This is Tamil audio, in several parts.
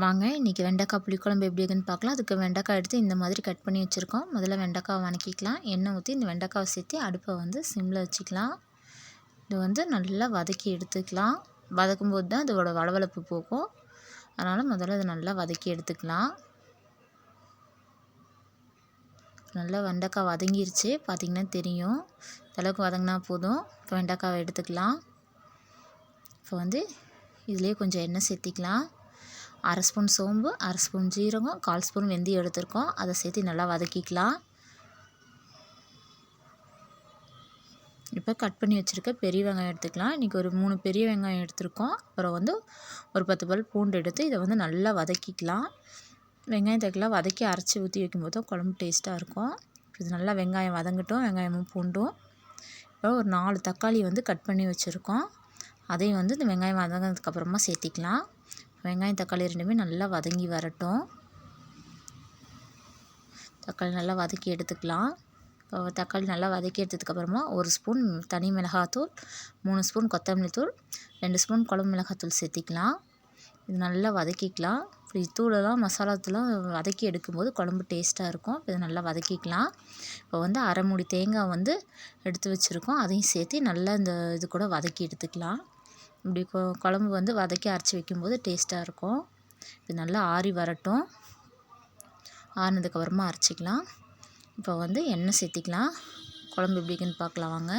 வாங்க இன்றைக்கி வெண்டைக்காய் புளிக்குழம்பு எப்படி இருக்குன்னு பார்க்கலாம். அதுக்கு வெண்டைக்காய் எடுத்து இந்த மாதிரி கட் பண்ணி வச்சுருக்கோம். முதல்ல வெண்டைக்காய் வதக்கிக்கலாம். எண்ணெய் ஊற்றி இந்த வெண்டைக்காவை சேர்த்து அடுப்பை சிம்மில் வச்சுக்கலாம். இது நல்லா வதக்கி எடுத்துக்கலாம். வதக்கும்போது தான் இதோட வளவளப்பு போகும். அதனால் முதல்ல இதை நல்லா வதக்கி எடுத்துக்கலாம். நல்லா வெண்டைக்காய் வதங்கிருச்சு, பார்த்திங்கன்னா தெரியும். அளவுக்கு வதங்கினா போதும். இப்போ வெண்டைக்காவை எடுத்துக்கலாம். இப்போ இதுலேயே கொஞ்சம் எண்ணெய் சேர்த்திக்கலாம். 1/2 ஸ்பூன் சோம்பு, 1/2 ஸ்பூன் ஜீரகம், 1/4 ஸ்பூன் வெந்தயம் எடுத்துருக்கோம். அதை சேர்த்து நல்லா வதக்கிக்கலாம். இப்போ கட் பண்ணி வச்சுருக்க பெரிய வெங்காயம் எடுத்துக்கலாம். இன்றைக்கி ஒரு 3 பெரிய வெங்காயம் எடுத்துருக்கோம். அப்புறம் ஒரு 10 பல் பூண்டு எடுத்து இதை நல்லா வதக்கிக்கலாம். வெங்காயத்துக்கெல்லாம் வதக்கி அரைச்சி ஊற்றி வைக்கும்போது தான் குழம்பு டேஸ்ட்டாக இருக்கும். இது நல்லா வெங்காயம் வதங்கட்டும், வெங்காயமும் பூண்டும். இப்போ ஒரு 4 தக்காளி கட் பண்ணி வச்சுருக்கோம். அதையும் இந்த வெங்காயம் வதங்கினதுக்கப்புறமா சேர்த்திக்கலாம். வெங்காயம் தக்காளி ரெண்டுமே நல்லா வதங்கி வரட்டும். தக்காளி நல்லா வதக்கி எடுத்துக்கலாம். இப்போ தக்காளி நல்லா வதக்கி எடுத்ததுக்கப்புறமா 1 ஸ்பூன் தனி மிளகாத்தூள், 3 ஸ்பூன் கொத்தமல்லி தூள், 2 ஸ்பூன் குழம்பு மிளகாத்தூள் சேர்த்திக்கலாம். இது நல்லா வதக்கிக்கலாம். இப்படி தூளெல்லாம் மசாலா தூளாக வதக்கி எடுக்கும்போது குழம்பு டேஸ்ட்டாக இருக்கும். இது நல்லா வதக்கிக்கலாம். இப்போ 1/2 மூடி தேங்காய் எடுத்து வச்சுருக்கோம். அதையும் சேர்த்து நல்லா இது கூட வதக்கி எடுத்துக்கலாம். இப்படி குழம்பு வதக்கி அரைச்சி வைக்கும்போது டேஸ்ட்டாக இருக்கும். இது நல்லா ஆறி வரட்டும். ஆறினதுக்கப்புறமா அரைச்சிக்கலாம். இப்போ எண்ணெய் சேர்த்திக்கலாம். குழம்பு எப்படி இருக்குன்னு பார்க்கலாம் வாங்க.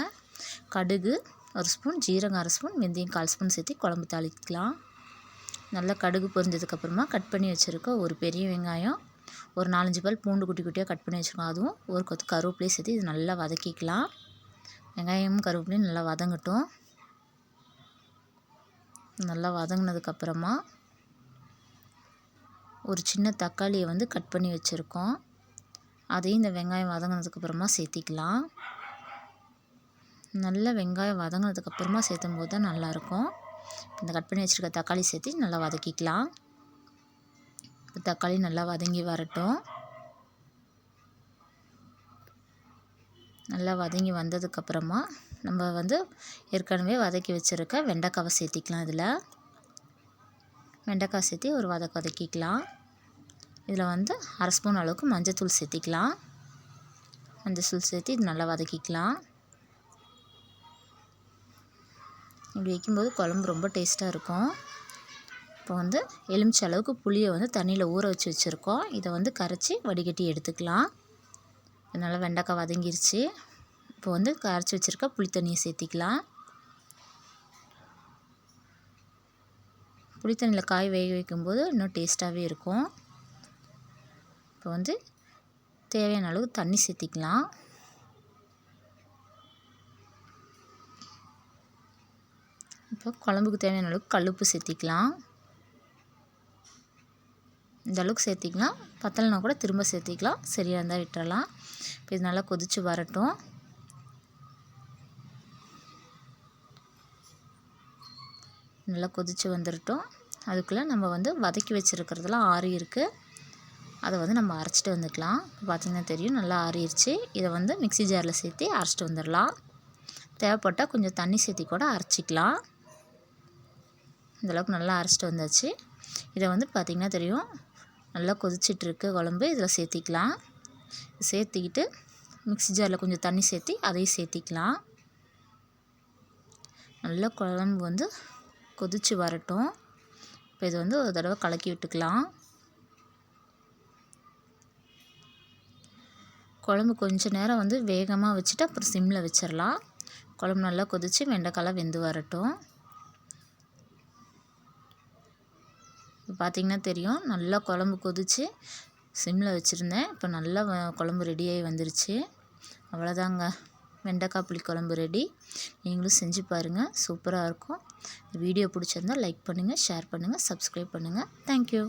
கடுகு 1 ஸ்பூன், ஜீரகம் 1/2 ஸ்பூன், வெந்தயம் 1/4 ஸ்பூன் சேர்த்து குழம்பு தாளிக்கலாம். நல்லா கடுகு பொரிஞ்சதுக்கப்புறமா கட் பண்ணி வச்சுருக்க ஒரு பெரிய வெங்காயம், ஒரு 4-5 பல் பூண்டு குட்டி குட்டியாக கட் பண்ணி வச்சுருக்கோம். அதுவும் ஒரு கொத்து கருவேப்பிலையும் சேர்த்து இது நல்லா வதக்கிக்கலாம். வெங்காயமும் கருவேப்பிலையும் நல்லா வதங்கட்டும். நல்லா வதங்கினதுக்கப்புறமா ஒரு சின்ன தக்காளியை கட் பண்ணி வச்சுருக்கோம். அதையும் இந்த வெங்காயம் வதங்கினதுக்கப்புறமா சேர்த்திக்கலாம். நல்லா வெங்காயம் வதங்கினதுக்கப்புறமா சேர்த்தும் போது தான் நல்லாயிருக்கும். இந்த கட் பண்ணி வச்சுருக்க தக்காளி சேர்த்து நல்லா வதக்கிக்கலாம். தக்காளி நல்லா வதங்கி வரட்டும். நல்லா வதங்கி வந்ததுக்கப்புறமா நம்ம ஏற்கனவே வதக்கி வச்சுருக்க வெண்டைக்காவை சேர்த்திக்கலாம். இதில் வெண்டைக்காய் சேர்த்து ஒரு வதக்கிக்கலாம். இதில் 1/2 ஸ்பூன் அளவுக்கு மஞ்சத்தூள் சேர்த்திக்கலாம். மஞ்சத்தூள் சேர்த்து இது நல்லா வதக்கிக்கலாம். இப்படி வைக்கும்போது குழம்பு ரொம்ப டேஸ்ட்டாக இருக்கும். இப்போ எலுமிச்சை அளவுக்கு புளியை தண்ணியில் ஊற வச்சு வச்சுருக்கோம். இதை கரைச்சி வடிகட்டி எடுத்துக்கலாம். அதனால் வெண்டைக்காய் வதங்கிருச்சு. இப்போ கரைச்சி வச்சுருக்க புளி தண்ணியை சேர்த்திக்கலாம். புளி தண்ணியில் காய் வேக வைக்கும்போது இன்னும் டேஸ்ட்டாகவே இருக்கும். இப்போ தேவையான அளவு தண்ணி சேர்த்திக்கலாம். இப்போ குழம்புக்கு தேவையான அளவுக்கு கல்லுப்பு சேர்த்திக்கலாம். இந்த அளவுக்கு சேர்த்திக்கலாம். பத்தலைனா கூட திரும்ப சேர்த்திக்கலாம். சரியாக இருந்தால் விட்டுறலாம். இப்போ இது நல்லா கொதித்து வரட்டும். நல்லா கொதித்து வந்துடட்டும். அதுக்குள்ளே நம்ம வதக்கி வச்சுருக்கிறதுலாம் ஆறி இருக்குது. அதை நம்ம அரைச்சிட்டு வந்துக்கலாம். பார்த்திங்கன்னா தெரியும், நல்லா ஆறிடுச்சு. இதை மிக்ஸி ஜாரில் சேர்த்து அரைச்சிட்டு வந்துடலாம். தேவைப்பட்டால் கொஞ்சம் தண்ணி சேர்த்தி கூட அரைச்சிக்கலாம். இந்தளவுக்கு நல்லா அரைச்சிட்டு வந்தாச்சு. இதை பார்த்திங்கன்னா தெரியும், நல்லா கொதிச்சிட்ருக்கு குழம்பு. இதில் சேர்த்திக்கலாம். சேர்த்திக்கிட்டு மிக்ஸி ஜாரில் கொஞ்சம் தண்ணி சேர்த்தி அதையும் சேர்த்திக்கலாம். நல்லா குழம்பு கொதித்து வரட்டும். இப்போ இது ஒரு தடவை கலக்கி விட்டுக்கலாம். குழம்பு கொஞ்சம் நேரம் வேகமாக வச்சுட்டு அப்புறம் சிம்மில் வச்சிடலாம். குழம்பு நல்லா கொதித்து வெண்டைக்காய்லாம் வெந்து வரட்டும். இப்போ பார்த்திங்கன்னா தெரியும், நல்லா குழம்பு கொதித்து சிம்மில் வச்சுருந்தேன். இப்போ நல்லா குழம்பு ரெடியாகி வந்துருச்சு. அவ்வளோதாங்க, வெண்டைக்காய் புளிக்குழம்பு ரெடி. நீங்களும் செஞ்சு பாருங்கள், சூப்பராக இருக்கும். வீடியோ பிடிச்சிருந்தால் லைக் பண்ணுங்கள், ஷேர் பண்ணுங்கள், சப்ஸ்கிரைப் பண்ணுங்கள். தேங்க்யூ.